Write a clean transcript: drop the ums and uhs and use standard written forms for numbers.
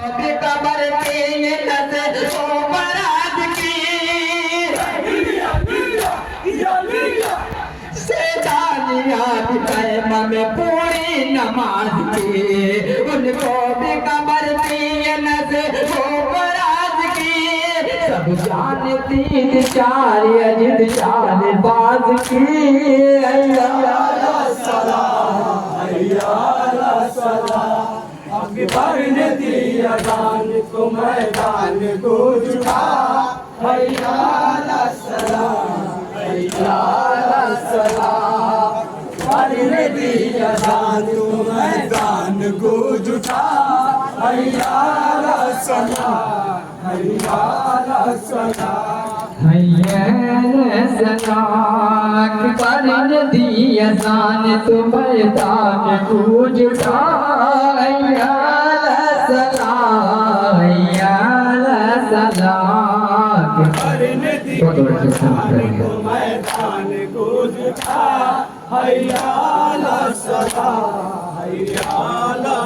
Cover के ये नजर ओ बरात की सेदानिया पैमा में पूरी नमाज की उनको भी कबर की ये नजर ओ बरात की सब जानती चार अजित चार बाज की अकबर ने दिया दान को मैदान गूंज उठा हैया अला सलाम हैया अला सलाम। अकबर ने दिया दान को मैदान गूंज उठा हैया अला सलाम हैया अला सलाम। अकबर ने दिया दान तो मैदान गूंज उठा हैया अला सलाम हैया अला सलाम। अकबर ने दिया दान को मैदान गूंज उठा हैया अला सलाम हैया अला